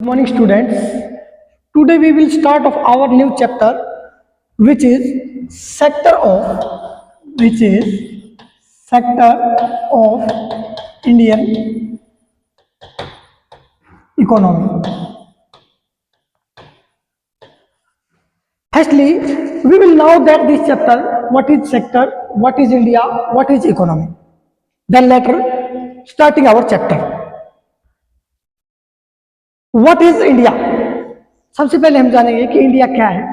Morning students. Today we will start of our new chapter, which is sector of Indian economy. Firstly, we will now get this chapter: what is sector, what is India, what is economy. Then later, starting our chapter. What is India? सबसे पहले हम जानेंगे कि India क्या है.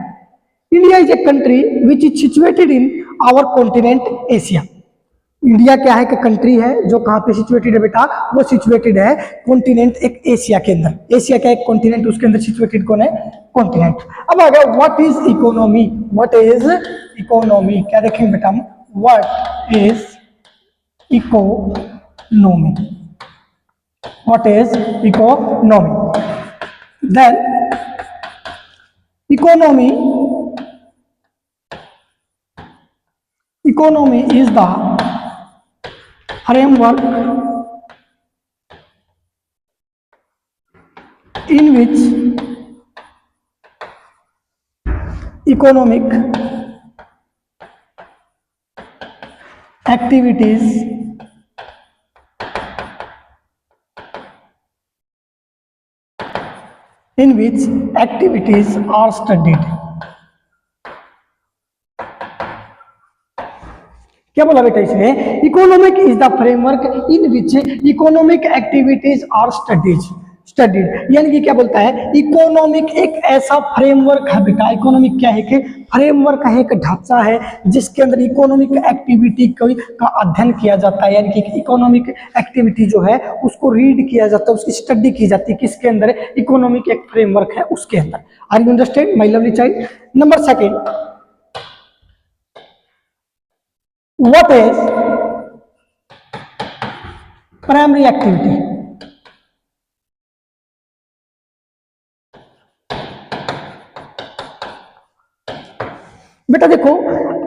India is a country which is situated in our continent Asia. India क्या है कि कंट्री है जो कहाँ पे सिचुएटेड है बेटा? वो सिचुएटेड है कॉन्टिनेंट एक एशिया के अंदर. एशिया का एक कॉन्टिनेंट, उसके अंदर सिचुएटेड कौन है? कॉन्टिनेंट. अब आ गया what is economy. What is economy क्या देखेंगे बेटा हम? What is economy. What is economy. Then economy is the framework in which economic activities are studied. क्या बोला बेटा इसमें? Economic is the framework in which economic activities are studied. यानी कि क्या बोलता है? इकोनॉमिक एक ऐसा फ्रेमवर्क है बेटा. इकोनॉमिक क्या है कि फ्रेमवर्क है, एक ढांचा है जिसके अंदर इकोनॉमिक एक्टिविटी का अध्ययन किया जाता है. यानी कि इकोनॉमिक एक्टिविटी जो है उसको रीड किया जाता है, उसकी स्टडी की जाती है. किसके अंदर? इकोनॉमिक एक फ्रेमवर्क है उसके अंदर. Are you understand my lovely child? Number second, what is primary activity. बेटा देखो,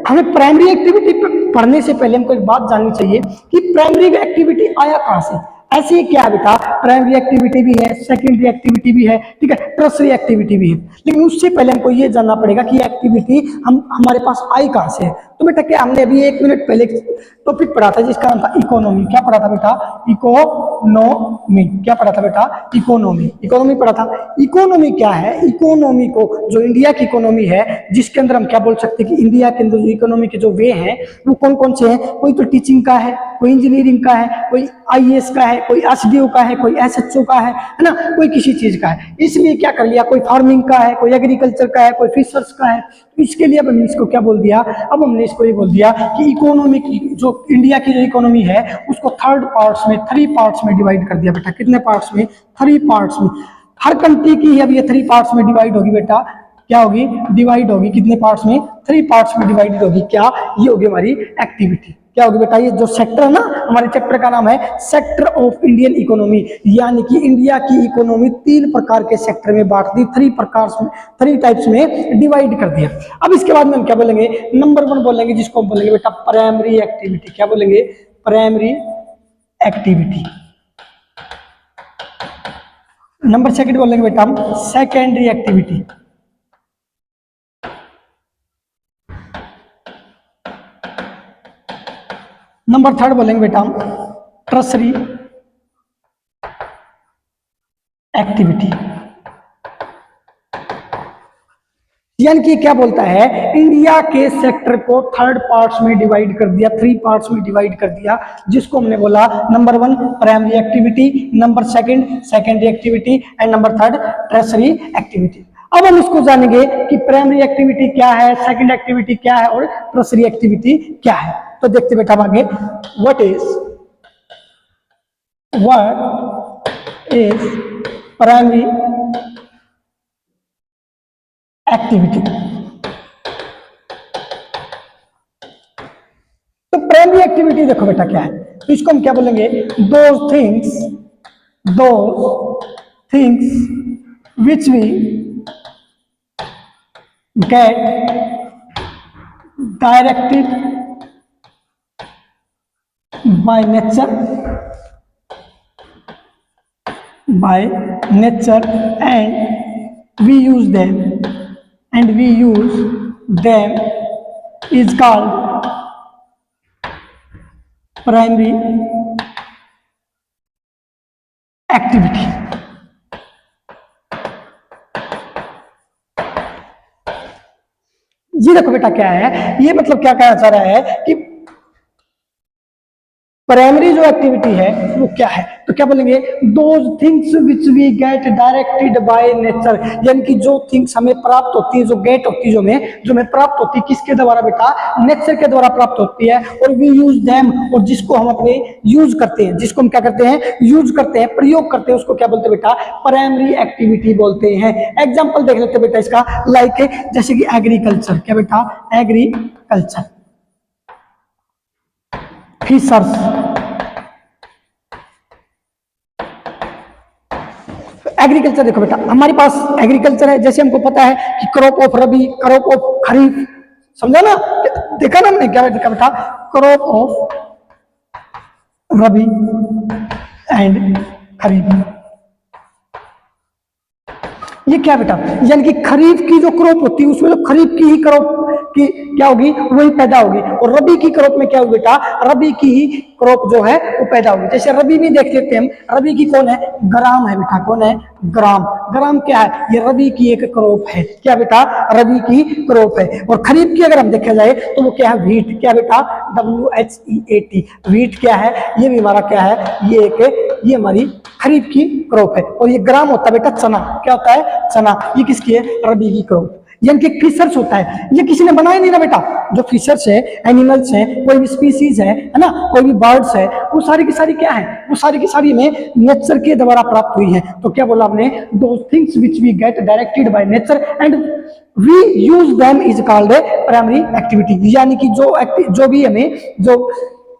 हमें प्राइमरी एक्टिविटी पढ़ने से पहले हमको एक बात जाननी चाहिए कि प्राइमरी एक्टिविटी आया कहां से. ऐसे क्या है बेटा? प्राइमरी एक्टिविटी भी है, सेकेंडरी एक्टिविटी भी है, ठीक है, टर्सरी एक्टिविटी भी है. लेकिन उससे पहले हमको ये जानना पड़ेगा कि एक्टिविटी हमारे पास आई कहां से है. तो बेटा क्या हमने अभी 1 मिनट पहले टॉपिक पढ़ा था जिसका नाम था इकोनॉमी. क्या पढ़ा था बेटा? इकोनॉमी. क्या पढ़ा था बेटा? इकोनॉमी पढ़ा था. इकोनॉमी क्या है? इकोनॉमी को जो इंडिया की इकोनॉमी है, जिसके अंदर हम क्या बोल सकते हैं कि इंडिया के अंदर जो इकोनॉमी के जो वे हैं वो कौन कौन से हैं? कोई तो टीचिंग का है, कोई इंजीनियरिंग का है, कोई आईएएस का है, कोई एसडीओ का है, कोई एसएचओ का है ना, कोई किसी चीज का है. इसलिए क्या कर लिया, कोई फार्मिंग का है, कोई एग्रीकल्चर का है, कोई फिशर्स का है. तो इसके लिए अब हमने इसको क्या बोल दिया? अब हमने इसको ये बोल दिया कि इकोनॉमी जो इंडिया की जो इकोनॉमी है उसको थ्री पार्ट्स में डिवाइड कर दिया बेटा. कितने पार्ट्स में? 3 पार्ट्स में. हर कंट्री की अब ये 3 पार्ट्स में डिवाइड होगी बेटा. क्या होगी? डिवाइड होगी. कितने पार्ट्स में? 3 पार्ट्स में डिवाइडेड होगी. क्या? ये होगी हमारी एक्टिविटी. क्या होगी बेटा? ये जो सेक्टर है ना, हमारे चैप्टर का नाम है सेक्टर ऑफ इंडियन इकोनॉमी. यानी कि इंडिया की इकोनॉमी 3 प्रकार के सेक्टर में बांट दी, 3 टाइप्स में डिवाइड कर दिया. अब इसके बाद में हम क्या बोलेंगे? नंबर 1 बोलेंगे, जिसको हम बोलेंगे बेटा प्राइमरी एक्टिविटी. क्या बोलेंगे? Primary activity. नंबर 2 बोलेंगे बेटा हम सेकेंडरी एक्टिविटी. नंबर 3 बोलेंगे बेटा हम टर्सरी एक्टिविटी. यानी कि क्या बोलता है? इंडिया के सेक्टर को 3 पार्ट्स में डिवाइड कर दिया, 3 पार्ट्स में डिवाइड कर दिया, जिसको हमने बोला number 1 primary activity, number 2 secondary activity and number 3 tertiary activity. अब हम इसको जानेंगे कि प्राइमरी एक्टिविटी क्या है, सेकेंड एक्टिविटी क्या है और टर्सरी एक्टिविटी क्या है. तो देखते बेटा आगे. What is primary activity. तो प्राइमरी एक्टिविटी देखो बेटा क्या है. तो इसको हम क्या बोलेंगे? Those things which we get directed by nature by nature and we use them is called primary activity. ये देखो बेटा क्या है, ये मतलब क्या कहना चाह रहा है कि प्राइमरी जो एक्टिविटी है वो क्या है, तो क्या बोलेंगे, those things which we get directed by nature, यानी कि जो थिंग्स हमें प्राप्त होती है, जो गेट होती है, जो हमें प्राप्त होती है, किसके द्वारा बेटा, नेचर के द्वारा प्राप्त होती है, और वी यूज देम, और जिसको हम अपने यूज करते हैं, जिसको हम क्या करते हैं, यूज करते हैं, प्रयोग करते हैं, उसको क्या बोलते हैं बेटा, प्राइमरी एक्टिविटी बोलते हैं। एग्जाम्पल देख लेते हैं बेटा इसका, लाइक जैसे कि एग्रीकल्चर, क्या बेटा, एग्रीकल्चर, फिशर्स, एग्रीकल्चर देखो बेटा, हमारे पास एग्रीकल्चर है, जैसे हमको पता है कि crop of rabi, crop of kharif, समझा ना, देखा ना हमने, क्या देखा बेटा, crop of rabi and kharif, ये क्या बेटा, यानी कि खरीफ की जो क्रॉप होती है उसमें तो खरीफ की ही क्रॉप की क्या होगी, वही पैदा होगी, और रबी की क्रॉप में क्या होगी बेटा, रबी की ही क्रॉप जो है वो पैदा होगी। जैसे रबी में देख लेते हैं हम, रबी की कौन है, ग्राम है बेटा, कौन है, ग्राम, ग्राम क्या है, ये रबी की एक क्रॉप है, क्या बेटा, रबी की क्रॉप है। और खरीफ की अगर हम देखा जाए तो वो क्या है, व्हीट, क्या बेटा, WHEAT, व्हीट क्या है, ये भी हमारा क्या है, ये हमारी खरीफ की क्रॉप है। और ये ग्राम होता है बेटा चना, क्या होता है, चना, ये किसकी है, रबी की क्रॉप। यानी कि फिशर्स होता है, ये किसी ने बनाया नहीं ना बेटा, जो फिशर्स है, एनिमल्स है, कोई भी स्पीसीज है ना, कोई भी बर्ड्स है, वो सारी की सारी क्या है, वो सारी की सारी में नेचर के द्वारा प्राप्त हुई है। तो क्या बोला आपने, those things which we get directed by nature and we use them is called primary activity, यानी कि जो भी हमें, जो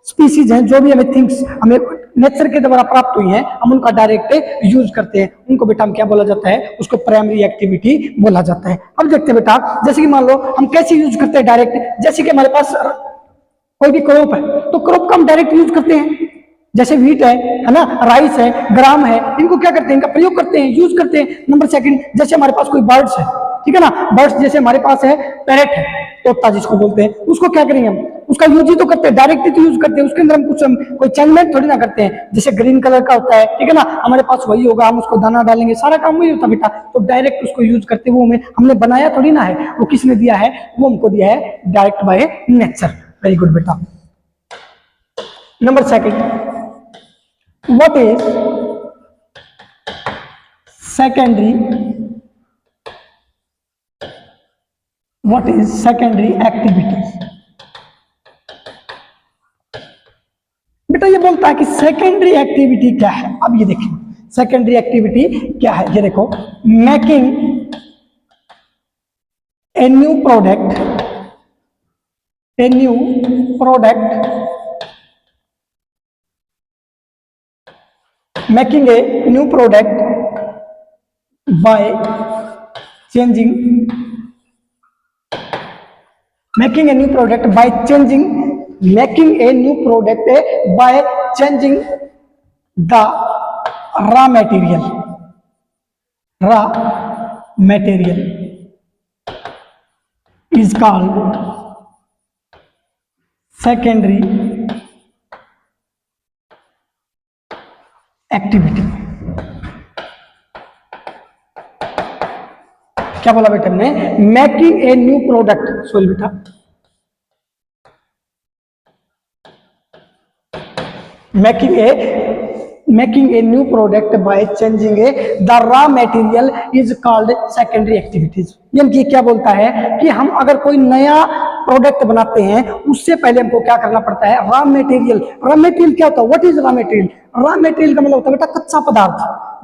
स्पीसीज हैं, जो भी हमें थिंग्स हमें नेचर के द्वारा प्राप्त हुई हैं, हम उनका डायरेक्ट यूज करते हैं, उनको बेटा हम क्या बोला जाता है, उसको प्राइमरी एक्टिविटी बोला जाता है। अब देखते हैं बेटा, जैसे कि मान लो हम कैसे यूज करते हैं डायरेक्ट, जैसे कि हमारे पास कोई भी क्रॉप है तो क्रॉप का हम डायरेक्ट यूज करते हैं, जैसे व्हीट है ना, राइस है, ग्राम है, इनको क्या करते हैं, इनका प्रयोग करते हैं, यूज करते हैं। नंबर सेकंड, जैसे हमारे पास कोई बर्ड्स है, ठीक है ना, बर्ड्स जैसे हमारे पास है पैरेट है, तोता जिसको बोलते हैं, उसको क्या करेंगे हम, उसका यूज ही तो करते हैं, डायरेक्ट ही तो यूज करते हैं, उसके अंदर हम कोई चेंजमेंट थोड़ी ना करते हैं। जैसे ग्रीन कलर का होता है, ठीक है ना, हमारे पास वही होगा, हम उसको दाना डालेंगे, सारा काम वही होता बेटा, तो डायरेक्ट उसको यूज करते, वो हमने बनाया थोड़ी ना है, वो किसने दिया है, वो हमको दिया है direct by nature. Very good बेटा। Number second, what is secondary activity, बेटा ये बोलता है कि सेकेंडरी एक्टिविटी क्या है। अब ये देखिए सेकेंडरी एक्टिविटी क्या है, ये देखो, making a new product making a new product by changing making a new product by changing the raw material is called secondary activity. क्या बोला बेटा हमने, making a new product, sorry बेटा, making a new product by changing the raw material is called secondary activities। यानी कि क्या बोलता है कि हम अगर कोई नया प्रोडक्ट बनाते हैं उससे पहले हमको क्या करना पड़ता है, रॉ मटेरियल। रॉ मटेरियल क्या होता है, what is raw material, raw material का मतलब होता है बेटा कच्चा पदार्थ।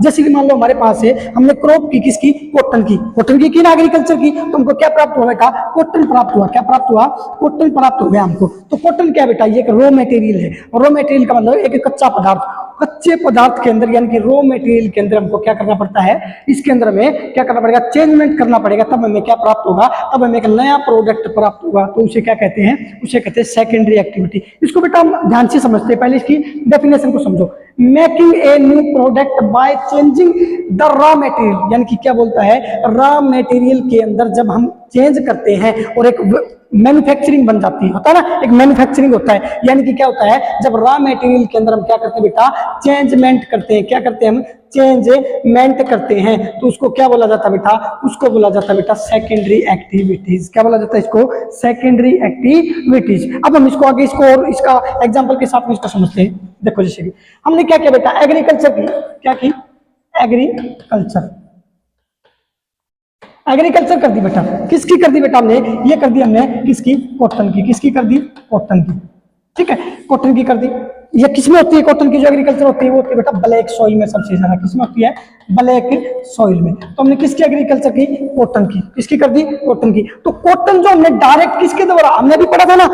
जैसे कि मान लो हमारे पास है, हमने क्रॉप की, किसकी, कॉटन की ना, एग्रीकल्चर की, तो हमको क्या प्राप्त हुआ बेटा, कॉटन प्राप्त हुआ, क्या प्राप्त हुआ, कॉटन प्राप्त हो गया हमको। तो कॉटन क्या बेटा, ये एक रॉ मटेरियल है, रॉ मटेरियल का मतलब एक कच्चा पदार्थ। कच्चे पदार्थ के अंदर यानी कि रॉ मटेरियल के अंदर हमको क्या करना पड़ता है, इसके अंदर हमें क्या करना पड़ेगा, चेंजमेंट करना पड़ेगा, तब हमें क्या प्राप्त होगा, तब हमें एक नया प्रोडक्ट प्राप्त होगा। तो उसे क्या कहते हैं, उसे कहते हैं सेकेंडरी एक्टिविटी। इसको बेटा हम ध्यान से समझते हैं, पहले इसकी डेफिनेशन को समझो। Making a new product by changing the raw material, यानी कि क्या बोलता है, रॉ मटेरियल के अंदर जब हम चेंज करते हैं और एक मैन्युफैक्चरिंग बन जाती है, होता है ना, एक मैन्युफैक्चरिंग होता है, यानी कि क्या होता है, जब रॉ मटेरियल के अंदर हम क्या करते हैं बेटा, चेंजमेंट करते हैं, क्या करते हैं हम, चेंजमेंट करते हैं, तो उसको क्या बोला जाता है बेटा, उसको बोला जाता है बेटा सेकेंडरी एक्टिविटीज। क्या बोला जाता है इसको, सेकेंडरी एक्टिविटीज। अब हम इसको आगे इसको और इसका एग्जांपल के साथ में इसको समझते हैं। देखो जैसे कि हमने क्या किया बेटा, एग्रीकल्चर की, क्या की, एग्रीकल्चर, एग्रीकल्चर कर दी बेटा, किसकी कर दी बेटा हमने, ये कर दी हमने किसकी, कॉटन की, किसकी कर दी, कॉटन की, ठीक है, कॉटन की कर दी। ये किसमें होती है कॉटन की जो एग्रीकल्चर होती है, वो होती है बेटा ब्लैक सॉइल में, सबसे ज्यादा किसमें होती है, ब्लैक सॉइल में। तो हमने किसकी एग्रीकल्चर की, कॉटन की, किसकी कर दी, कॉटन की। तो कॉटन जो हमने डायरेक्ट किसके द्वारा, हमने भी पढ़ा था ना,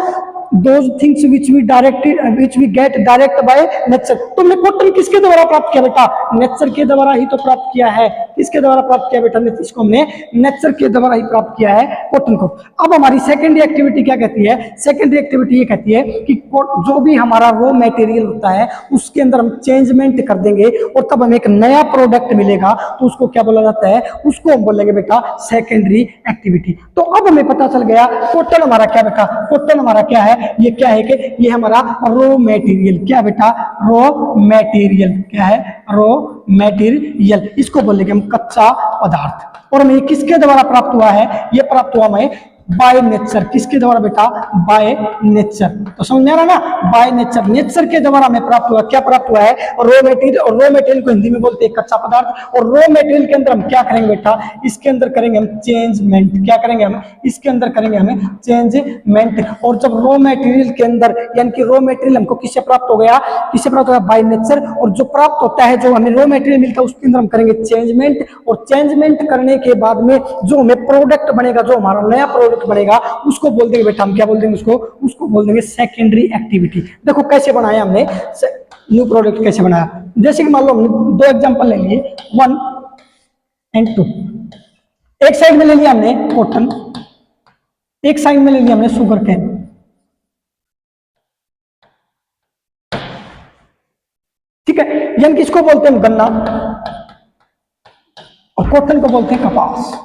those things which we get direct by nature, तो हमने कॉटन किसके द्वारा प्राप्त किया बेटा, नेचर के द्वारा ही तो प्राप्त किया है। किसके द्वारा प्राप्त किया बेटा, इसको हमने नेचर के द्वारा ही प्राप्त किया है कॉटन को। अब हमारी सेकेंडरी एक्टिविटी क्या कहती है, सेकेंडरी एक्टिविटी ये कहती है कि जो भी हमारा रॉ मटेरियल होता है उसके अंदर हम चेंजमेंट कर देंगे और तब हमें एक नया प्रोडक्ट मिलेगा, तो उसको क्या बोला जाता है, उसको हम बोलेंगे बेटा सेकेंडरी एक्टिविटी। तो अब हमें पता चल गया कॉटन हमारा क्या बेटा, कॉटन हमारा क्या है, ये क्या है कि ये हमारा रॉ मटेरियल, क्या बेटा, रॉ मटेरियल, क्या है, रॉ मटेरियल, इसको बोलेंगे हम कच्चा पदार्थ। और हमें किसके द्वारा प्राप्त हुआ है, ये प्राप्त हुआ हमें बाय नेचर, किसके द्वारा बेटा, बाय नेचर। तो समझ में आ रहा ना, बाय नेचर, नेचर के द्वारा हमें प्राप्त हुआ, क्या प्राप्त हुआ है, रॉ मटेरियल। और रॉ मटेरियल को हिंदी में बोलते हैं कच्चा पदार्थ। और रॉ मटेरियल के अंदर हम क्या करेंगे बेटा, इसके अंदर करेंगे हम चेंजमेंट, क्या करेंगे हम, इसके अंदर करेंगे हमें चेंजमेंट। और जब रॉ मटेरियल के अंदर, यानी कि रॉ मटेरियल हमको किससे प्राप्त हो गया, किससे प्राप्त हो गया, बाय नेचर। और जो प्राप्त होता है, जो हमें रॉ मटेरियल मिलता है, उसके अंदर हम करेंगे चेंजमेंट। और चेंजमेंट करने के बाद में जो हमें प्रोडक्ट बनेगा, जो हमारा नया प्रोडक्ट बनेगा, उसको बोल देंगे बेटा हम, क्या बोल देंगे उसको, उसको बोल देंगे सेकेंडरी एक्टिविटी। देखो कैसे बनाया हमने न्यू प्रोडक्ट, कैसे बनाया, जैसे कि मान लो हमने दो एग्जांपल ले लिए, 1 और 2। एक साइड में ले लिया हमने कॉटन, एक साइड में ले लिया हमने शुगर केन, ठीक है, यानी कि इसको बोलते हैं गन्ना और कॉटन को बोलते हैं कपास।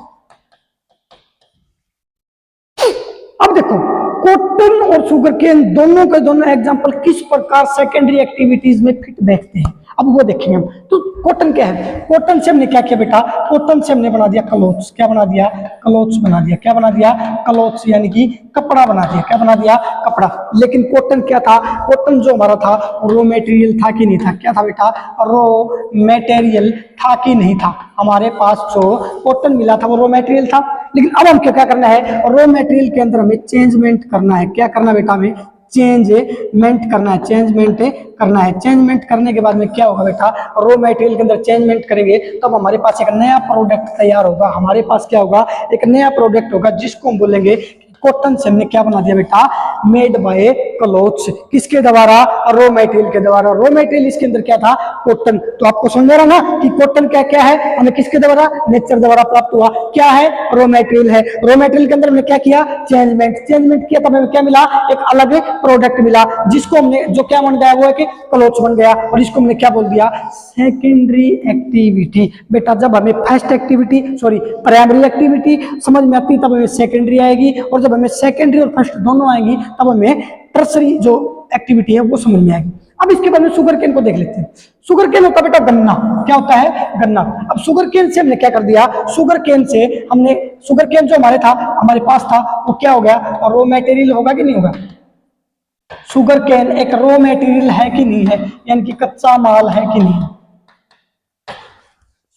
अब देखो कॉटन और शुगर केन दोनों के दोनों एग्जांपल किस प्रकार सेकेंडरी एक्टिविटीज में फिट बैठते हैं, अब वो देखेंगे हम। तो कॉटन क्या है, कॉटन से हमने क्या किया बेटा, कॉटन से हमने बना दिया क्लोथ्स, क्या बना दिया, क्लोथ्स बना दिया, क्या बना दिया, क्लोथ्स, यानी कि कपड़ा बना दिया, क्या बना दिया, कपड़ा। लेकिन कॉटन क्या था, कॉटन जो हमारा था रॉ मटेरियल था कि नहीं था, क्या था बेटा, रॉ मटेरियल था कि नहीं था, हमारे पास जो कॉटन मिला था वो रॉ मटेरियल था। लेकिन अब हम क्या करना है, रॉ मटेरियल के अंदर हमें चेंजमेंट करना है, क्या करना बेटा, हमें चेंजमेंट करना है, चेंजमेंट करना है। चेंजमेंट करने के बाद में क्या होगा बेटा, रॉ मटेरियल के अंदर चेंजमेंट करेंगे तब हमारे पास एक नया प्रोडक्ट तैयार होगा, हमारे पास क्या होगा, एक नया प्रोडक्ट होगा जिसको हम बोलेंगे कॉटन से हमने क्या बना दिया बेटा, मेड बाय क्लोथ्स, किसके द्वारा, रॉ मटेरियल के द्वारा। रॉ मटेरियल इसके अंदर क्या था, कॉटन। तो आपको समझ आ रहा ना कि कॉटन क्या क्या है, हमें किसके द्वारा, नेचर द्वारा प्राप्त हुआ, क्या है, रॉ मटेरियल है। रॉ मटेरियल के अंदर हमने क्या किया, चेंजमेंट किया, तब हमें क्या मिला, एक अलग प्रोडक्ट मिला, जिसको हमने, जो क्या बन गया, वो है कि क्लोथ्स बन गया। और इसको हमने क्या बोल दिया, सेकेंडरी एक्टिविटी। बेटा जब हमें first activity, sorry primary activity समझ में आती तब हमें सेकेंडरी आएगी, और जब हमें सेकेंडरी और फर्स्ट दोनों आएंगी तब हमें टर्सरी जो एक्टिविटी है वो समझ में आएगी। अब इसके बाद में शुगर केन को देख लेते हैं। शुगर केन होता है बेटा गन्ना, क्या होता है, गन्ना। अब शुगर केन से हमने क्या कर दिया, शुगर केन से हमने, शुगर केन जो हमारे था, हमारे पास था, वो क्या हो गया, और रॉ मटेरियल होगा कि नहीं होगा। शुगर केन एक रॉ मटेरियल है कि नहीं है, यानी कि कच्चा माल है कि नहीं।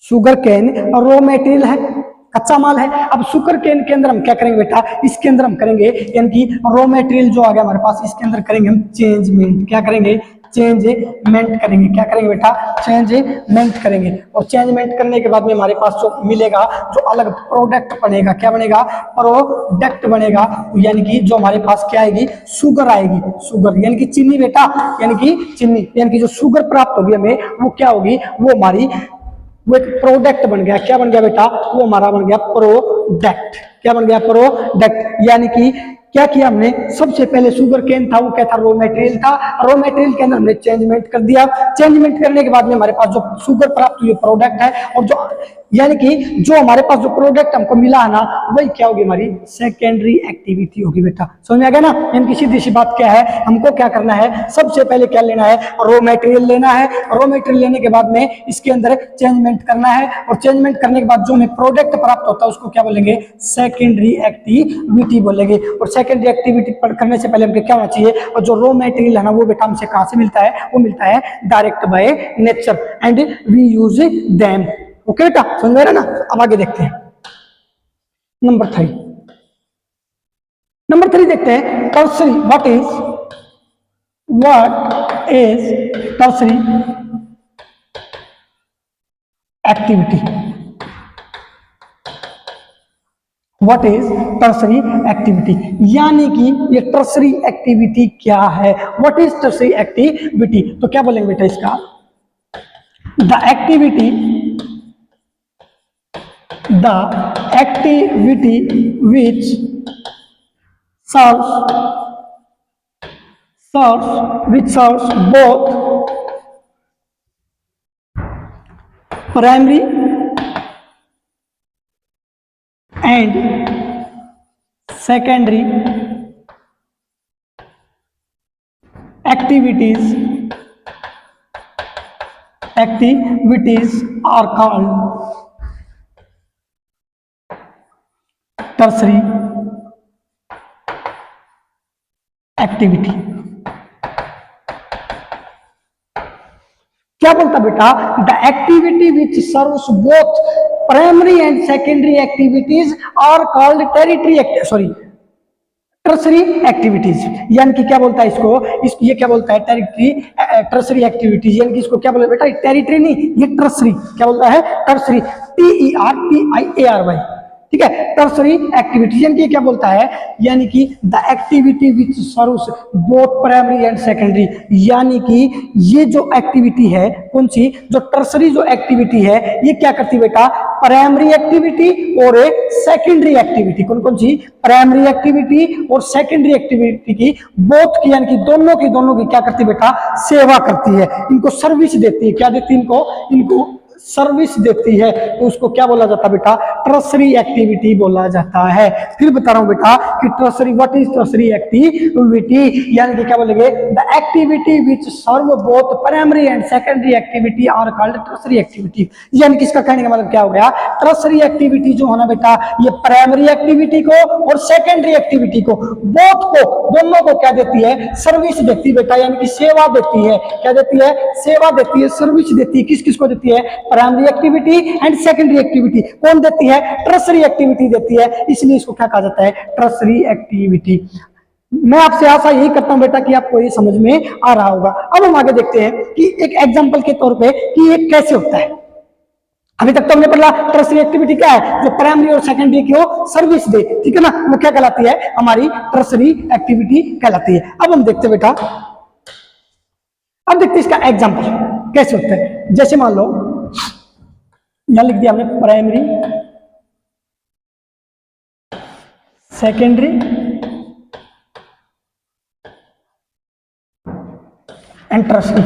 शुगर केन रॉ मटेरियल है, कच्चा माल है। अब शुगर केन के अंदर हम क्या करेंगे बेटा, इसके अंदर हम करेंगे, यानी कि रॉ मटेरियल जो आ गया हमारे पास, इसके अंदर करेंगे हम चेंजमेंट, क्या करेंगे, चेंजमेंट करेंगे, क्या करेंगे बेटा, चेंजमेंट करेंगे। और चेंजमेंट करने के बाद में हमारे पास जो मिलेगा, जो अलग प्रोडक्ट बनेगा, क्या बनेगा, प्रोडक्ट बनेगा, यानी कि जो हमारे पास क्या आएगी, शुगर आएगी, शुगर यानी कि चीनी बेटा, यानी कि चीनी, यानी कि जो शुगर प्राप्त होगी हमें, वो क्या होगी, वो हमारी, वो एक प्रोडक्ट बन गया, क्या बन गया बेटा, वो हमारा बन गया प्रोडक्ट, क्या बन गया, प्रोडक्ट। यानी कि क्या किया हमने, सबसे पहले शुगर केन था वो क्या था, रॉ मटेरियल था, रॉ मटेरियल के अंदर हमने चेंजमेंट कर दिया, चेंजमेंट करने के बाद में हमारे पास जो शुगर प्राप्त हुई प्रोडक्ट है, और जो यानी कि जो हमारे पास जो प्रोडक्ट हमको मिला है ना, वही क्या होगी, हमारी सेकेंडरी एक्टिविटी होगी बेटा। समझ में आ गया ना। यानी कि सीधी सी बात क्या है, हमको क्या करना है, सबसे पहले क्या लेना है, रॉ मटेरियल लेना है, रॉ मटेरियल लेने के बाद में इसके अंदर चेंजमेंट करना है, और चेंजमेंट करने के बाद जो हमें प्रोडक्ट प्राप्त होता है उसको क्या बोलेंगे, सेकेंडरी एक्टिविटी बोलेंगे। और सेकेंडरी एक्टिविटी करने से पहले हमको क्या होना चाहिए, और जो रॉ मटेरियल है ना वो बेटा हमसे कहां से मिलता है, वो मिलता है direct by nature and we use them. Okay बेटा, समझ में आ रहा ना। अब आगे देखते हैं नंबर 3। नंबर 3 देखते हैं tertiary. What is tertiary activity. What is tertiary activity, यानी कि ये टर्सरी एक्टिविटी क्या है। व्हाट इज टर्सरी एक्टिविटी, तो क्या बोलेंगे बेटा इसका, the activity which serves both primary and secondary activities are called tertiary activity. क्या बोलता बेटा, the activity which serves both primary and secondary activities are called tertiary activities. यानी कि क्या बोलता है इसको, ये क्या बोलता है, टर्सरी एक्टिविटीज, यानी कि इसको क्या बोलता है बेटा, टेरिटरी नहीं, ये टर्सरी क्या बोलता है, टर्सरी, TERTIARY, ठीक है, टर्सरी एक्टिविटी। यानी कि क्या बोलता है, यानी कि the activity which serves both primary and secondary, यानी कि ये जो एक्टिविटी है कौन सी, जो टर्सरी जो एक्टिविटी है ये क्या करती बेटा, प्राइमरी एक्टिविटी और एक सेकेंडरी एक्टिविटी, कौन कौन सी, प्राइमरी एक्टिविटी और सेकेंडरी एक्टिविटी की बोथ की, यानी कि दोनों की क्या करती बेटा, सेवा करती है, इनको सर्विस देती है। क्या देती है इनको सर्विस देती है, तो उसको क्या बोला जाता है बेटा, टर्सरी एक्टिविटी बोला जाता है। फिर बता रहा हूं बेटा कि tertiary, what is tertiary activity, यानी कि क्या बोलेंगे, the activity which serve both primary and secondary activity are called tertiary activity. यानी कि इसका कहने का मतलब क्या हो गया, टर्सरी एक्टिविटी जो है ना बेटा, ये प्राइमरी एक्टिविटी को और सेकेंडरी एक्टिविटी को, बोथ को, दोनों को क्या देती है, सर्विस देती है बेटा, यानी कि सेवा देती है। क्या देती है, सेवा देती है, सर्विस देती है। किस किस को देती है, primary activity and secondary activity. कौन देती है, टर्सरी एक्टिविटी देती है, इसलिए इसको क्या कहा जाता है, टर्सरी एक्टिविटी। मैं आपसे आशा यही करता हूं बेटा कि आपको ये समझ में आ रहा होगा। अब हम आगे देखते हैं कि एक एग्जांपल के तौर पे कि ये कैसे होता है। अभी तक तो हमने पढ़ा टर्सरी एक्टिविटी क्या है, जो प्राइमरी और सेकेंडरी को सर्विस दे, ठीक है ना, वो क्या कहलाती है, हमारी टर्सरी एक्टिविटी कहलाती है। अब हम देखते बेटा, अब देखते हैं इसका एग्जांपल कैसे होता है। जैसे मान लो यहां लिख दिया हमने primary, secondary and tertiary.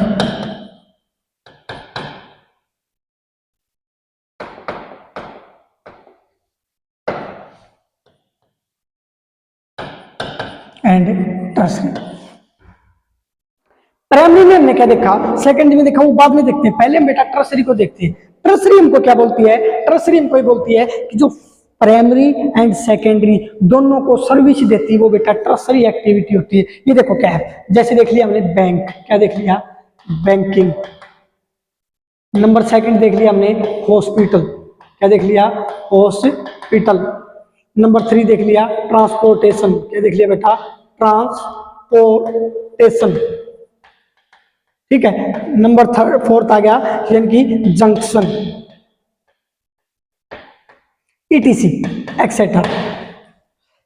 And tertiary, primary में हमने क्या देखा, सेकेंडरी में देखा, वो बाद में देखते हैं, पहले हम बेटा टर्सरी को देखते हैं। टर्सरी हमको क्या बोलती है, टर्सरी हमको ये बोलती है कि जो प्राइमरी एंड सेकेंडरी दोनों को सर्विस देती है, वो बेटा टर्सरी एक्टिविटी होती है। ये देखो क्या है, जैसे देख लिया हमने बैंक, क्या देख लिया, बैंकिंग। नंबर सेकंड देख लिया हमने हॉस्पिटल, क्या देख लिया, हॉस्पिटल। नंबर 3 देख लिया ट्रांसपोर्टेशन, क्या देख लिया बेटा, ट्रांसपोर्टेशन, ठीक है। नंबर 4 आ गया यानी कि जंक्शन, ETC एक्सेट्रा।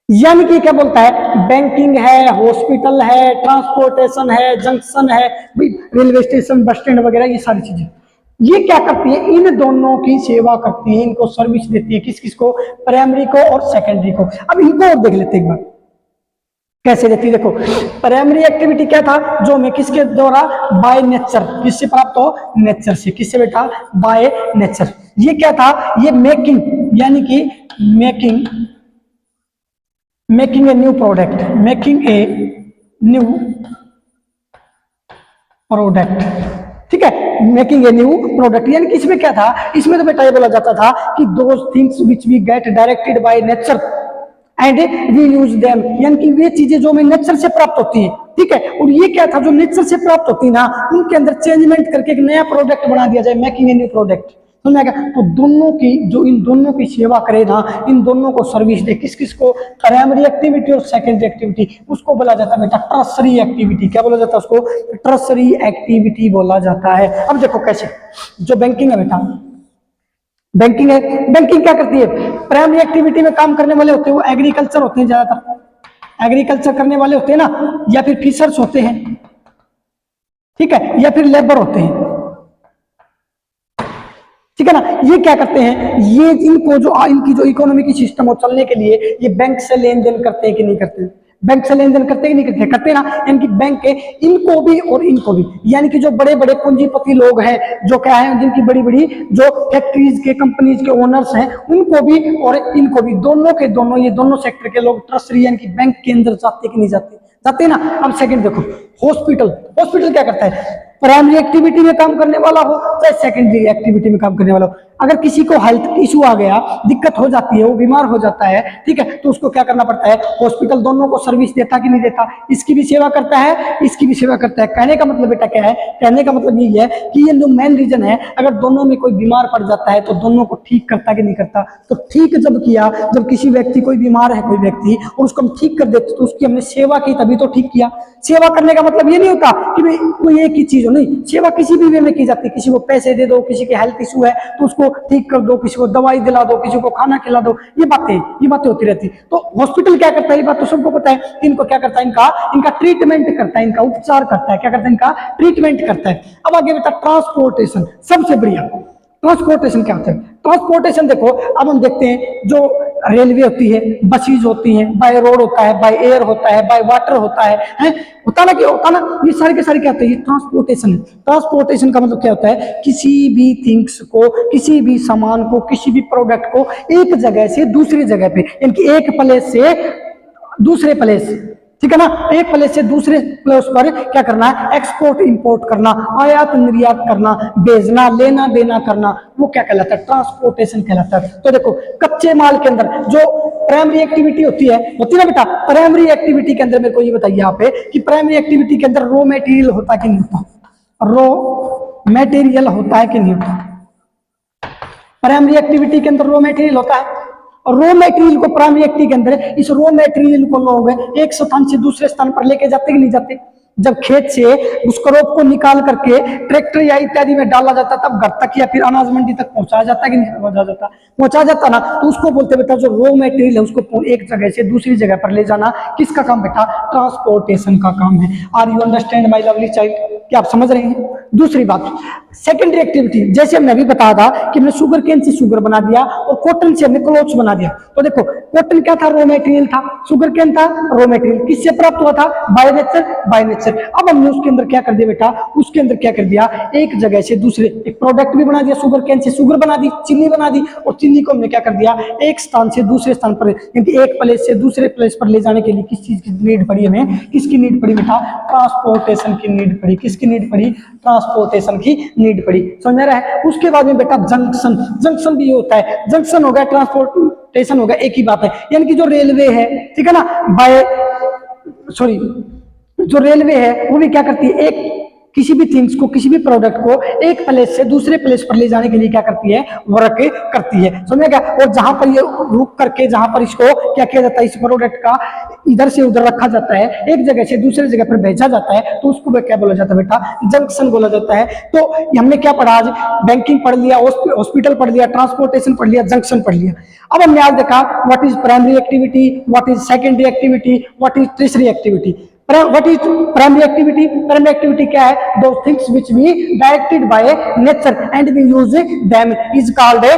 यानी कि क्या बोलता है, बैंकिंग है, हॉस्पिटल है, ट्रांसपोर्टेशन है, जंक्शन है, रेलवे स्टेशन, बस स्टैंड वगैरह, ये सारी चीजें ये क्या करती है, इन दोनों की सेवा करती है, इनको सर्विस देती है। किस किस को, प्राइमरी को और सेकेंडरी को। अब इनको और देख लेते हैं एक बार। कैसे देती है देखो, प्राइमरी एक्टिविटी क्या था, जो हमें किसके द्वारा, बाय नेचर, किससे प्राप्त हो, नेचर से, किससे बेटा, बाय नेचर। ये क्या था, ये मेकिंग, यानी कि making a new product, making a new product, ठीक है, मेकिंग ए न्यू प्रोडक्ट, यानी कि इसमें क्या था, इसमें तो बेटा ये बोला जाता था कि those things which we get directed by nature and we use them, यानी कि वे चीजें जो हमें नेचर से प्राप्त होती है, ठीक है, और ये क्या था, जो नेचर से प्राप्त होती ना, उनके अंदर चेंजमेंट करके एक नया प्रोडक्ट बना दिया जाए, मेकिंग ए न्यू प्रोडक्ट, समझ आएगा। तो दोनों की, जो इन दोनों की सेवा करे ना, इन दोनों को सर्विस दे, किस किस को, प्राइमरी एक्टिविटी और सेकेंडरी एक्टिविटी, उसको बोला जाता है बेटा टर्सरी एक्टिविटी। क्या बोला जाता है उसको, टर्सरी एक्टिविटी बोला जाता है। अब देखो कैसे, जो बैंकिंग है बेटा, बैंकिंग है, बैंकिंग क्या करती है, प्राइमरी एक्टिविटी में काम करने वाले होते हैं वो एग्रीकल्चर होते हैं, ज्यादातर एग्रीकल्चर करने वाले होते हैं ना, या फिर फिशर्स होते हैं, ठीक है, या फिर लेबर होते हैं, ठीक है ना। ये क्या करते हैं, ये इनको जो इनकी जो इकोनॉमी की सिस्टम हो चलने के लिए ये बैंक से लेन देन करते हैं कि नहीं करते, बैंक से लेन देन करते हैं कि नहीं करते, करते ना, यानी कि बैंक के इनको भी और इनको भी, यानी कि जो बड़े बड़े पूंजीपति लोग हैं, जो क्या है, जिनकी बड़ी बड़ी जो फैक्ट्रीज के, कंपनीज के ओनर्स हैं, उनको भी और इनको भी, दोनों के दोनों, ये दोनों सेक्टर के लोग ट्रस्टी यानी कि बैंक के अंदर जाते कि नहीं जाते, जाते ना। अब सेकंड देखो, हॉस्पिटल, हॉस्पिटल क्या करता है, प्राइमरी एक्टिविटी में काम करने वाला हो चाहे सेकेंडरी एक्टिविटी में काम करने वाला हो, अगर किसी को हेल्थ इशू आ गया, दिक्कत हो जाती है, वो बीमार हो जाता है, ठीक है, तो उसको क्या करना पड़ता है, हॉस्पिटल दोनों को सर्विस देता कि नहीं देता, इसकी भी सेवा करता है, इसकी भी सेवा करता है। कहने का मतलब बेटा क्या है, कहने का मतलब ये है कि ये जो मेन रीजन है, अगर दोनों में कोई बीमार पड़ जाता है तो दोनों को ठीक करता कि नहीं करता, तो ठीक जब किया, जब किसी व्यक्ति, कोई बीमार है कोई व्यक्ति और उसको हम ठीक कर देते तो उसकी हमने सेवा की, तभी तो ठीक किया। सेवा करने का मतलब ये नहीं होता कि भाई कोई एक ही चीज हो, नहीं, सेवा किसी भी वे में की जाती है, किसी को पैसे दे दो, किसी के हेल्थ इशू है तो उसको ठीक कर दो, किसी को दवाई दिला दो, किसी को खाना खिला दो, ये बातें होती रहती। तो हॉस्पिटल क्या करता है, ये बात तो सबको पता है, इनको क्या करता है, इनका ट्रीटमेंट करता है, इनका उपचार करता है, क्या करता है, इनका ट्रीटमेंट करता है। अब आगे बेटा ट्रांसपोर्टेशन, सबसे बढ़िया ट्रांसपोर्टेशन क्या होता है, ट्रांसपोर्टेशन देखो, अब हम देखते हैं जो रेलवे होती है, बसेज होती हैं, बाय रोड होता है, बाय एयर होता है, बाय वाटर होता है, होता ना, क्या होता ना, ये सारे के सारे क्या होते हैं, ये ट्रांसपोर्टेशन है। ट्रांसपोर्टेशन का मतलब क्या होता है, किसी भी थिंग्स को, किसी भी सामान को, किसी भी प्रोडक्ट को एक जगह से दूसरी जगह पे, यानी कि एक प्लेस से दूसरे प्लेस, ठीक है ना, एक प्लेस से दूसरे प्लेस पर क्या करना है, एक्सपोर्ट इंपोर्ट करना, आयात निर्यात करना, भेजना, लेना देना करना, वो क्या कहलाता है, ट्रांसपोर्टेशन कहलाता है। तो देखो कच्चे माल के अंदर जो प्राइमरी एक्टिविटी होती है ना बेटा, प्राइमरी एक्टिविटी के अंदर मेरे को ये बताइए यहाँ पे कि प्राइमरी एक्टिविटी के अंदर रॉ मटेरियल होता कि नहीं होता, रॉ मटेरियल होता है कि नहीं होता, प्राइमरी एक्टिविटी के अंदर रॉ मटेरियल होता है। और रॉ मटेरियल को प्राइमरी एक्टिविटी के अंदर, इस रॉ मटेरियल को लोग एक स्थान से दूसरे स्थान पर लेके जाते कि नहीं जाते, जब खेत से उस क्रॉप को निकाल करके ट्रैक्टर या इत्यादि में डाला जाता तब घर तक या फिर अनाज मंडी तक पहुंचाया जाता कि नहीं पहुंचा जाता ना, तो उसको बोलते बेटा जो रॉ मटेरियल है उसको एक जगह से दूसरी जगह पर ले जाना किसका काम बेटा, ट्रांसपोर्टेशन का काम है। Are you understand my lovely child, क्या आप समझ रहे हैं। दूसरी बात सेकेंडरी एक्टिविटी, जैसे हमने अभी बताया था कि हमने शुगर केन से शुगर बना दिया और कॉटन से हमने क्लोथ्स बना दिया। तो देखो कॉटन क्या था, रॉ मटेरियल था, शुगर केन था रॉ मटेरियल, किससे प्राप्त हुआ था, बाय नेचर। अब हमने उसके अंदर क्या कर दिया बेटा, उसके अंदर क्या कर दिया, एक जगह से दूसरे एक प्रोडक्ट भी बना दिया, शुगर केन से शुगर बना दी, चीनी बना दी, और चीनी को हमने क्या कर दिया, एक स्थान से दूसरे स्थान पर, क्योंकि एक प्लेस से दूसरे प्लेस पर ले जाने के लिए किस चीज की नीड पड़ी, हमें किसकी नीड पड़ी बेटा, ट्रांसपोर्टेशन की नीड पड़ी। किसकी नीड पड़ी, ट्रांसपोर्टेशन की नीड पड़ी। समझ में रहा है। उसके बाद में बेटा जंक्शन भी होता है, जंक्शन हो गया, ट्रांसपोर्टेशन हो गया, एक ही बात है। यानी कि जो रेलवे है, ठीक है ना, जो रेलवे है वो भी क्या करती है, एक किसी भी थिंग्स को, किसी भी प्रोडक्ट को एक प्लेस से दूसरे प्लेस पर ले जाने के लिए क्या करती है, वर्क करती है, समझेगा। और जहां पर ये रुक करके, जहां पर इसको क्या किया जाता है, इस प्रोडक्ट का इधर से उधर रखा जाता है, एक जगह से दूसरे जगह पर भेजा जाता है, तो उसको क्या बोला जाता है बेटा, जंक्शन बोला जाता है। तो हमने क्या पढ़ा आज, बैंकिंग पढ़ लिया, हॉस्पिटल पढ़ लिया, ट्रांसपोर्टेशन पढ़ लिया, जंक्शन पढ़ लिया। अब हमने आज देखा what is primary activity, what is secondary activity, what is tertiary activity. What is primary activity? Primary activity क्या है? Those things which we directed by nature and we use them is called a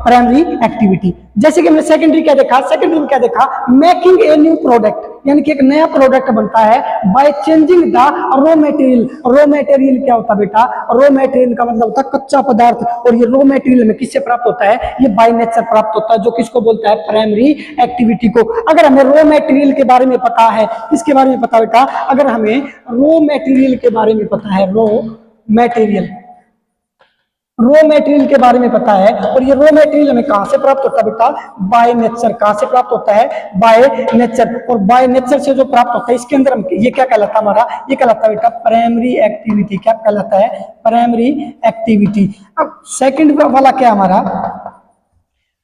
primary activity. जैसे कि हमने secondary क्या देखा, secondary में क्या देखा, मेकिंग ए न्यू प्रोडक्ट, यानी कि एक नया प्रोडक्ट बनता है by changing the raw material. Raw material क्या होता है बेटा? रॉ मटेरियल का मतलब होता है कच्चा पदार्थ, और ये रॉ मटेरियल में किससे प्राप्त होता है? ये बाय नेचर प्राप्त होता है, जो किसको बोलता है? प्राइमरी एक्टिविटी को। अगर हमें रॉ मटेरियल के बारे में पता है, किसके बारे में पता बेटा? अगर हमें रॉ मटेरियल के बारे में पता है, मटेरियल रॉ मटेरियल के बारे में पता है, और ये रॉ मटेरियल हमें कहां से प्राप्त होता है बेटा? By nature. कहां से प्राप्त होता है? By nature. और बाय नेचर से जो प्राप्त होता है, इसके अंदर हम ये क्या कहलाता है? हमारा ये कहलाता है बेटा प्राइमरी एक्टिविटी। क्या कहलाता है? Primary activity. अब सेकंड वाला क्या हमारा,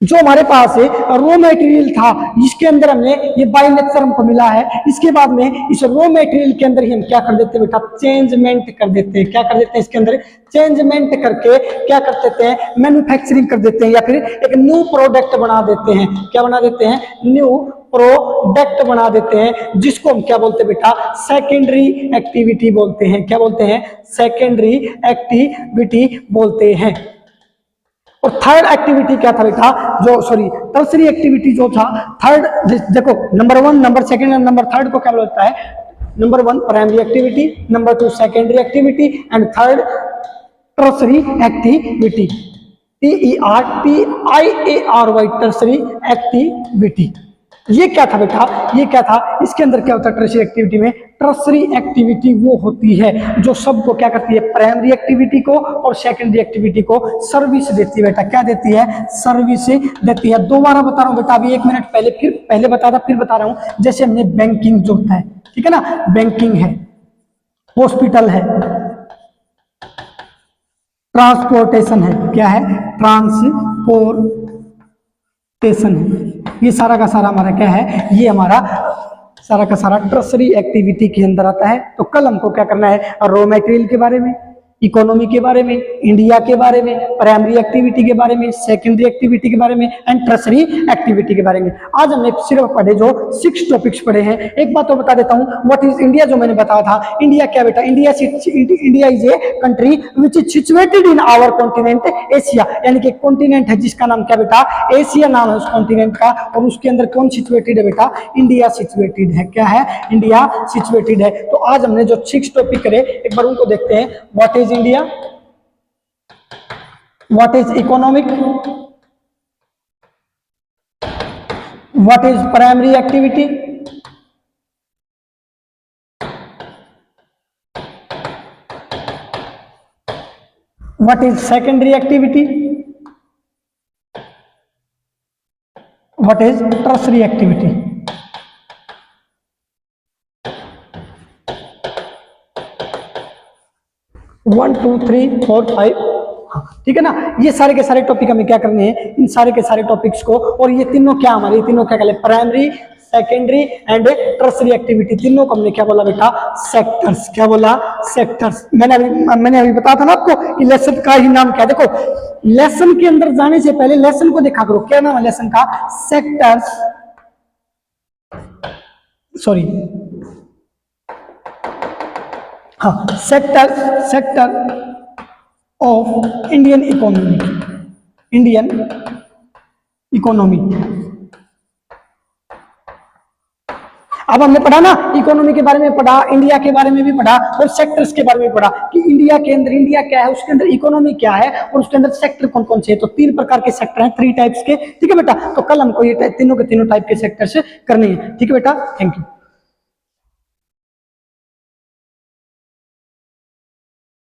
जो हमारे पास रॉ मटेरियल था, जिसके अंदर हमने ये बाय नेचर हमको मिला है, इसके बाद में इस रॉ मटेरियल के अंदर ही हम क्या कर देते हैं बेटा? चेंजमेंट कर देते हैं। क्या कर देते हैं? इसके अंदर चेंजमेंट करके क्या कर देते हैं? मैन्युफैक्चरिंग कर देते हैं, या फिर एक न्यू प्रोडक्ट बना देते हैं। क्या बना देते हैं? न्यू प्रोडक्ट बना देते हैं, जिसको हम क्या बोलते हैं बेटा? सेकेंडरी एक्टिविटी बोलते हैं। क्या बोलते हैं? सेकेंडरी एक्टिविटी बोलते हैं। और थर्ड एक्टिविटी क्या था बेटा? टर्सरी एक्टिविटी जो था, थर्ड, देखो नंबर 1, नंबर 2 और नंबर 3 को क्या बोलता है? Number 1 primary activity, number 2 secondary activity, and third tertiary activity. TERTIARY tertiary activity. ये क्या था बेटा? ये क्या था? इसके अंदर क्या होता है टर्सरी एक्टिविटी में? टर्सरी एक्टिविटी वो होती है जो सबको क्या करती है? प्राइमरी एक्टिविटी को और सेकेंडरी एक्टिविटी को सर्विस देती है बेटा। क्या देती है? सर्विस देती है। दोबारा बता रहा हूं बेटा, अभी 1 मिनट पहले बता था, फिर बता रहा हूं। जैसे हमने बैंकिंग जो होता है, ठीक है ना, बैंकिंग है, हॉस्पिटल है, ट्रांसपोर्टेशन है, क्या है? ट्रांसपोर्टेशन है। ये सारा का सारा हमारा क्या है? ये हमारा सारा का सारा टर्सरी एक्टिविटी के अंदर आता है। तो कल हमको क्या करना है? रॉ मटेरियल के बारे में, इकोनॉमी के बारे में, इंडिया के बारे में, प्राइमरी एक्टिविटी के बारे में, सेकेंडरी एक्टिविटी के बारे में, एंड टर्सरी एक्टिविटी के बारे में। आज हमने सिर्फ पढ़े जो 6 टॉपिक्स पढ़े हैं। एक बात तो बता देता हूं, व्हाट इज इंडिया, जो मैंने बताया था। इंडिया क्या बेटा? India is a country which is situated in our continent Asia, यानी कि कॉन्टिनेंट है जिसका नाम क्या बेटा? एशिया नाम है उस कॉन्टिनेंट का। और उसके अंदर कौन सिचुएटेड है बेटा? इंडिया सिचुएटेड है। क्या है? इंडिया सिचुएटेड है। तो आज हमने जो 6 टॉपिक करे, एक बार उनको देखते हैं। What is India, what is economic, what is primary activity, what is secondary activity, what is tertiary activity। 1 2 3 4 5, ठीक है ना। ये सारे के सारे टॉपिक हमें क्या करने हैं? इन सारे के सारे टॉपिक्स को, और ये तीनों क्या हमारे? ये तीनों क्या कहते हैं? Primary, secondary and tertiary activity. तीनों को हमने क्या बोला बेटा? सेक्टर्स। क्या बोला? सेक्टर्स। मैंने अभी बताया था ना आपको कि लेसन का ही नाम क्या है। देखो, लेसन के अंदर जाने से पहले लेसन को देखा करो। क्या नाम है लेसन का? सेक्टर्स, सॉरी, हाँ, sector of Indian economy. Indian economy. अब हमने पढ़ा ना, इकोनॉमी के बारे में पढ़ा, इंडिया के बारे में भी पढ़ा, और सेक्टर्स के बारे में पढ़ा कि इंडिया के अंदर इंडिया क्या है, उसके अंदर इकोनॉमी क्या है, और उसके अंदर सेक्टर कौन कौन से है। तो 3 प्रकार के सेक्टर हैं, 3 टाइप्स के। ठीक है बेटा। तो कल हमको ये तीनों के तीनों टाइप के सेक्टर्स करने हैं। ठीक है बेटा, थैंक यू।